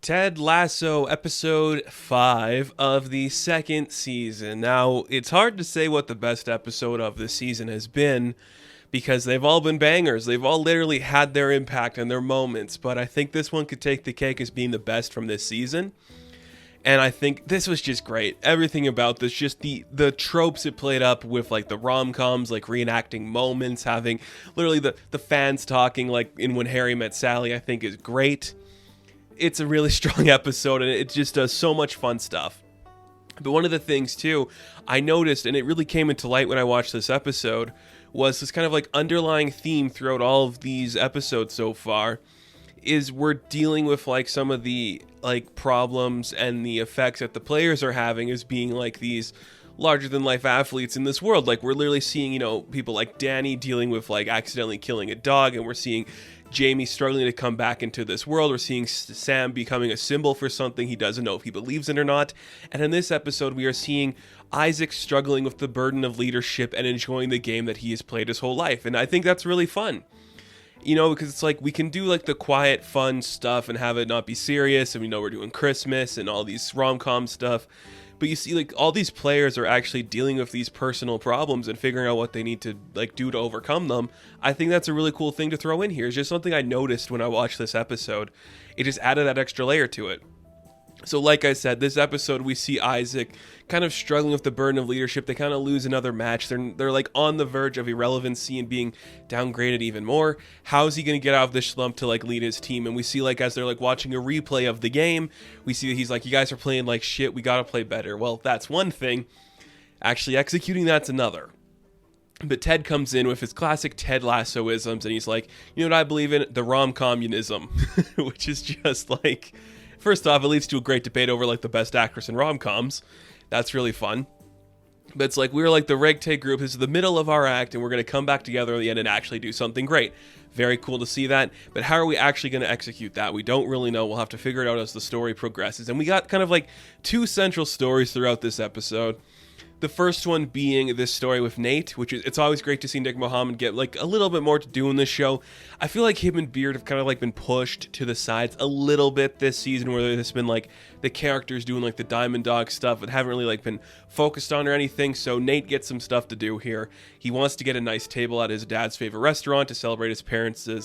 Ted Lasso, episode 5 of the second season. Now, it's hard to say what the best episode of this season has been because they've all been bangers. They've all literally had their impact and their moments, but I think this one could take the cake as being the best from this season. And I think this was just great. Everything about this, just the tropes it played up with, like the rom-coms, like reenacting moments, having literally the fans talking like in When Harry Met Sally, I think is great. It's a really strong episode, and it just does so much fun stuff. But one of the things, too, I noticed, and it really came into light when I watched this episode, was this kind of like underlying theme throughout all of these episodes so far, is we're dealing with like some of the like problems and the effects that the players are having as being like these larger than life athletes in this world. Like we're literally seeing, people like Danny dealing with like accidentally killing a dog, and we're seeing Jamie struggling to come back into this world. We're seeing Sam becoming a symbol for something he doesn't know if he believes in or not. And in this episode, we are seeing Isaac struggling with the burden of leadership and enjoying the game that he has played his whole life. And I think that's really fun. Because it's like we can do like the quiet, fun stuff and have it not be serious. And we're doing Christmas and all these rom-com stuff. But you see, like, all these players are actually dealing with these personal problems and figuring out what they need to, like, do to overcome them. I think that's a really cool thing to throw in here. It's just something I noticed when I watched this episode. It just added that extra layer to it. So, like I said, this episode, we see Isaac kind of struggling with the burden of leadership. They kind of lose another match. They're like, on the verge of irrelevancy and being downgraded even more. How is he going to get out of this slump to, like, lead his team? And we see, like, as they're, like, watching a replay of the game, we see that he's like, you guys are playing like shit. We got to play better. Well, that's one thing. Actually, executing that's another. But Ted comes in with his classic Ted Lasso-isms, and he's like, you know what I believe in? The rom-communism, which is just, like... First off, it leads to a great debate over, like, the best actress in rom-coms. That's really fun. But it's like, we're like the ragtag group. This is the middle of our act, and we're going to come back together at the end and actually do something great. Very cool to see that. But how are we actually going to execute that? We don't really know. We'll have to figure it out as the story progresses. And we got kind of like two central stories throughout this episode. The first one being this story with Nate, which is, it's always great to see Nick Mohammed get like a little bit more to do in this show. I feel like him and Beard have kind of like been pushed to the sides a little bit this season, where there's been like the characters doing like the Diamond Dog stuff that haven't really like been focused on or anything. So Nate gets some stuff to do here. He wants to get a nice table at his dad's favorite restaurant to celebrate his parents' their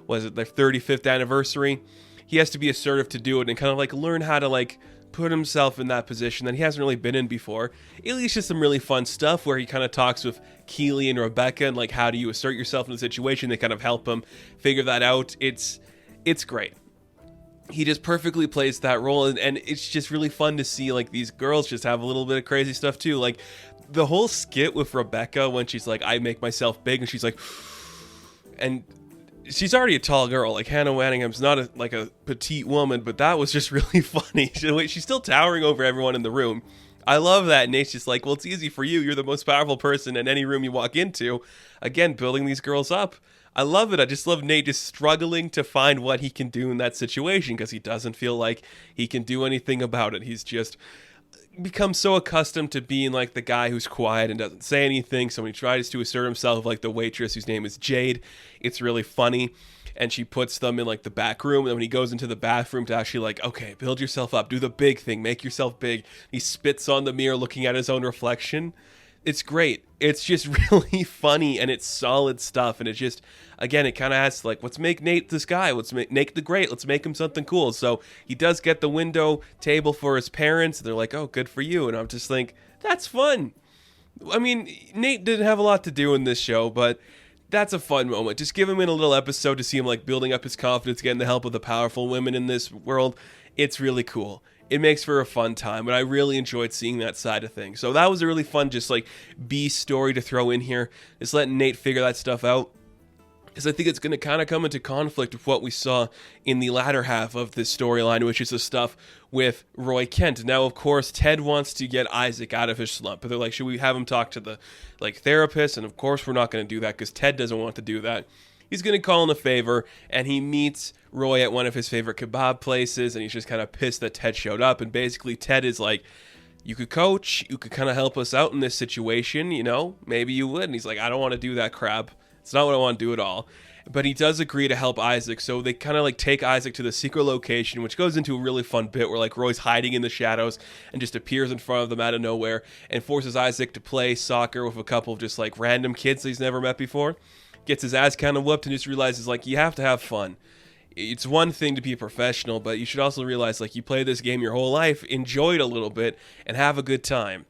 35th anniversary. He has to be assertive to do it and kind of like learn how to like put himself in that position that he hasn't really been in before. It leads to some really fun stuff where he kind of talks with Keely and Rebecca and like, how do you assert yourself in a situation? They kind of help him figure that out. It's great. He just perfectly plays that role, and it's just really fun to see like these girls just have a little bit of crazy stuff too. Like the whole skit with Rebecca when she's like, I make myself big, and she's like, and she's already a tall girl. Like Hannah Wanningham's not a petite woman, but that was just really funny. She's still towering over everyone in the room. I love that. Nate's just like, well, it's easy for you. You're the most powerful person in any room you walk into. Again, building these girls up. I love it. I just love Nate just struggling to find what he can do in that situation because he doesn't feel like he can do anything about it. He's just become so accustomed to being like the guy who's quiet and doesn't say anything. So when he tries to assert himself, like the waitress whose name is Jade, it's really funny. And she puts them in like the back room. And then when he goes into the bathroom to actually like, okay, build yourself up, do the big thing, make yourself big. He spits on the mirror looking at his own reflection. It's great. It's just really funny, and it's solid stuff. And it just, again, it kind of has like, let's make Nate this guy. Let's make Nate the great. Let's make him something cool. So he does get the window table for his parents. They're like, oh, good for you. And I'm just like, that's fun. I mean, Nate didn't have a lot to do in this show, but that's a fun moment. Just give him in a little episode to see him like building up his confidence, getting the help of the powerful women in this world. It's really cool. It makes for a fun time, and I really enjoyed seeing that side of things. So that was a really fun, just like B story to throw in here. Just letting Nate figure that stuff out, because I think it's going to kind of come into conflict with what we saw in the latter half of this storyline, which is the stuff with Roy Kent. Now, of course, Ted wants to get Isaac out of his slump, but they're like, should we have him talk to the like therapist? And of course, we're not going to do that because Ted doesn't want to do that. He's going to call in a favor, and he meets Roy at one of his favorite kebab places, and he's just kind of pissed that Ted showed up. And basically, Ted is like, you could coach, you could kind of help us out in this situation, maybe you would. And he's like, I don't want to do that crap. It's not what I want to do at all. But he does agree to help Isaac, so they kind of like take Isaac to the secret location, which goes into a really fun bit where like Roy's hiding in the shadows and just appears in front of them out of nowhere and forces Isaac to play soccer with a couple of just like random kids that he's never met before. Gets his ass kind of whooped and just realizes like you have to have fun. It's one thing to be a professional, but you should also realize like you play this game your whole life, enjoy it a little bit, and have a good time.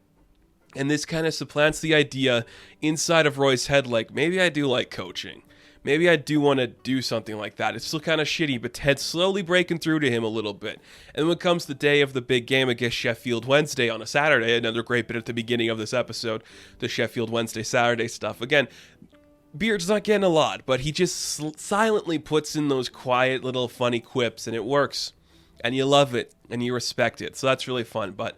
And this kind of supplants the idea inside of Roy's head like maybe I do like coaching. Maybe I do want to do something like that. It's still kind of shitty, but Ted's slowly breaking through to him a little bit. And when it comes the day of the big game against Sheffield Wednesday on a Saturday, another great bit at the beginning of this episode, the Sheffield Wednesday Saturday stuff. Again, Beard's not getting a lot, but he just silently puts in those quiet little funny quips, and it works. And you love it, and you respect it. So that's really fun, but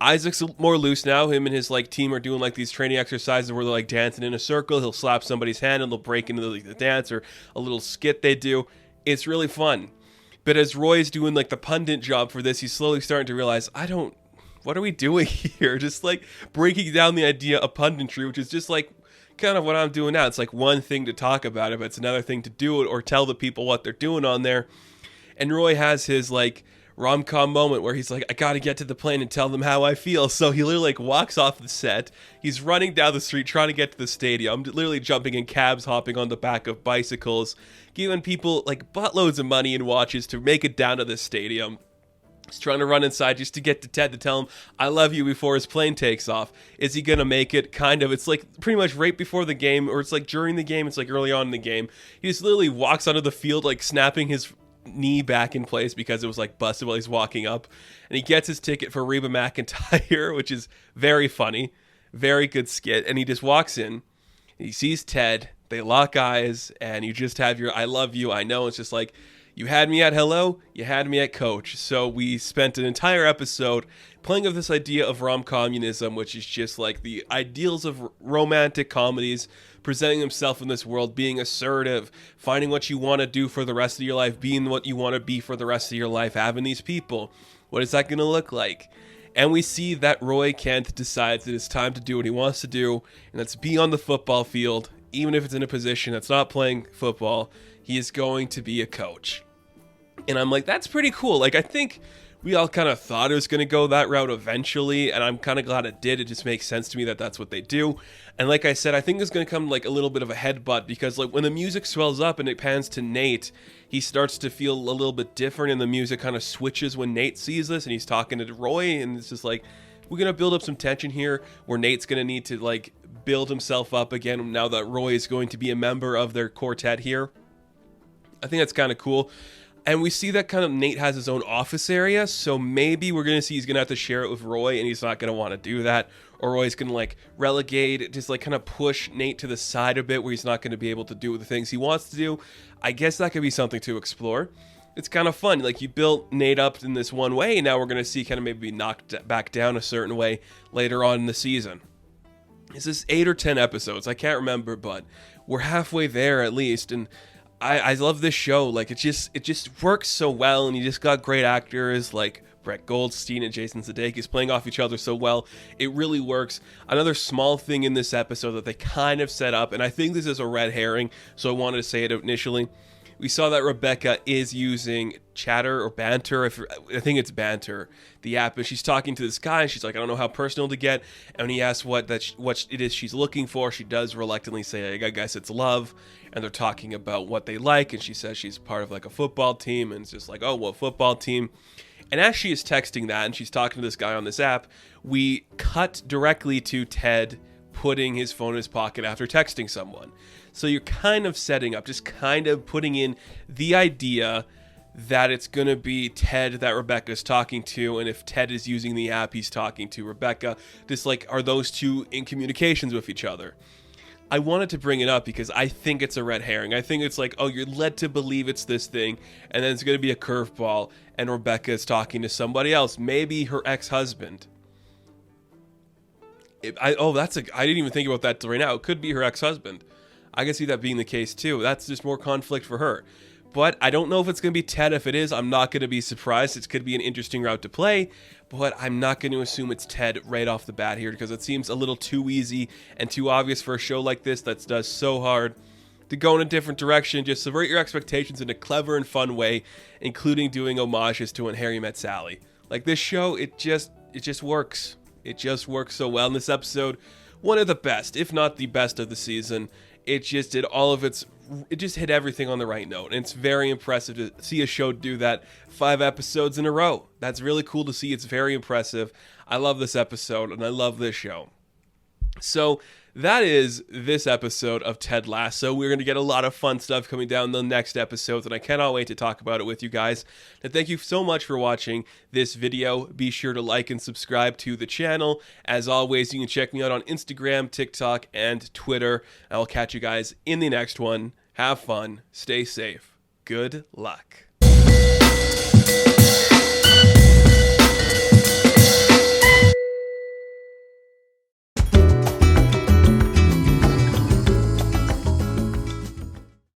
Isaac's more loose now. Him and his like team are doing like these training exercises where they're like dancing in a circle. He'll slap somebody's hand and they'll break into the dance, or a little skit they do. It's really fun. But as Roy's doing like the pundit job for this, he's slowly starting to realize, what are we doing here? Just like breaking down the idea of punditry, which is just like kind of what I'm doing now. It's like one thing to talk about it, but it's another thing to do it or tell the people what they're doing on there. And Roy has his like rom-com moment where he's like, I gotta get to the plane and tell them how I feel. So he literally like walks off the set. He's running down the street trying to get to the stadium, literally jumping in cabs, hopping on the back of bicycles, giving people like buttloads of money and watches to make it down to the stadium. He's trying to run inside just to get to Ted to tell him, I love you, before his plane takes off. Is he going to make it? Kind of. It's like pretty much right before the game, or it's like during the game. It's like early on in the game. He just literally walks onto the field, like snapping his knee back in place because it was like busted while he's walking up. And he gets his ticket for Reba McEntire, which is very funny. Very good skit. And he just walks in. He sees Ted. They lock eyes. And you just have your I love you. I know. It's just like, you had me at hello, you had me at coach. So we spent an entire episode playing with this idea of rom-communism, which is just like the ideals of romantic comedies, presenting himself in this world, being assertive, finding what you want to do for the rest of your life, being what you want to be for the rest of your life, having these people. What is that going to look like? And we see that Roy Kent decides that it's time to do what he wants to do, and that's be on the football field, even if it's in a position that's not playing football. He is going to be a coach. And I'm like, that's pretty cool. Like, I think we all kind of thought it was going to go that route eventually, and I'm kind of glad it did. It just makes sense to me that that's what they do. And like I said, I think it's going to come like a little bit of a headbutt, because like when the music swells up and it pans to Nate, he starts to feel a little bit different, and the music kind of switches when Nate sees this, and he's talking to Roy, and it's just like, we're going to build up some tension here where Nate's going to need to like build himself up again now that Roy is going to be a member of their quartet here. I think that's kind of cool. And we see that kind of Nate has his own office area, so maybe we're going to see he's going to have to share it with Roy, and he's not going to want to do that. Or Roy's going to like relegate, just like kind of push Nate to the side a bit where he's not going to be able to do the things he wants to do. I guess that could be something to explore. It's kind of fun. Like, you built Nate up in this one way, and now we're going to see kind of maybe knocked back down a certain way later on in the season. Is this 8 or 10 episodes? I can't remember, but we're halfway there at least, and I love this show. Like, it just works so well, and you just got great actors like Brett Goldstein and Jason Sudeikis playing off each other so well. It really works. Another small thing in this episode that they kind of set up, and I think this is a red herring, so I wanted to say it initially. We saw that Rebecca is using Chatter or Banter. I think it's Banter, the app. And she's talking to this guy, and she's like, I don't know how personal to get. And when he asks what it is she's looking for, she does reluctantly say, I guess it's love. And they're talking about what they like. And she says she's part of like a football team. And it's just like, oh, what football team? And as she is texting that, and she's talking to this guy on this app, we cut directly to Ted putting his phone in his pocket after texting someone. So you're kind of setting up, just kind of putting in the idea that it's going to be Ted that Rebecca's talking to, and if Ted is using the app, he's talking to Rebecca. Just like, are those two in communications with each other? I wanted to bring it up because I think it's a red herring. I think it's like, oh, you're led to believe it's this thing, and then it's going to be a curveball, and Rebecca is talking to somebody else, maybe her ex-husband. I didn't even think about that till right now. It could be her ex-husband. I can see that being the case too. That's just more conflict for her. But I don't know if it's going to be Ted. If it is, I'm not going to be surprised. It could be an interesting route to play, but I'm not going to assume it's Ted right off the bat here because it seems a little too easy and too obvious for a show like this that does so hard to go in a different direction, just subvert your expectations in a clever and fun way, including doing homages to When Harry Met Sally. Like, this show, it just works. It just works so well. In this episode, one of the best, if not the best of the season. It just did it just hit everything on the right note. And it's very impressive to see a show do that 5 episodes in a row. That's really cool to see. It's very impressive. I love this episode, and I love this show. So that is this episode of Ted Lasso. We're going to get a lot of fun stuff coming down the next episodes, and I cannot wait to talk about it with you guys. And thank you so much for watching this video. Be sure to like and subscribe to the channel. As always, you can check me out on Instagram, TikTok, and Twitter. I will catch you guys in the next one. Have fun. Stay safe. Good luck.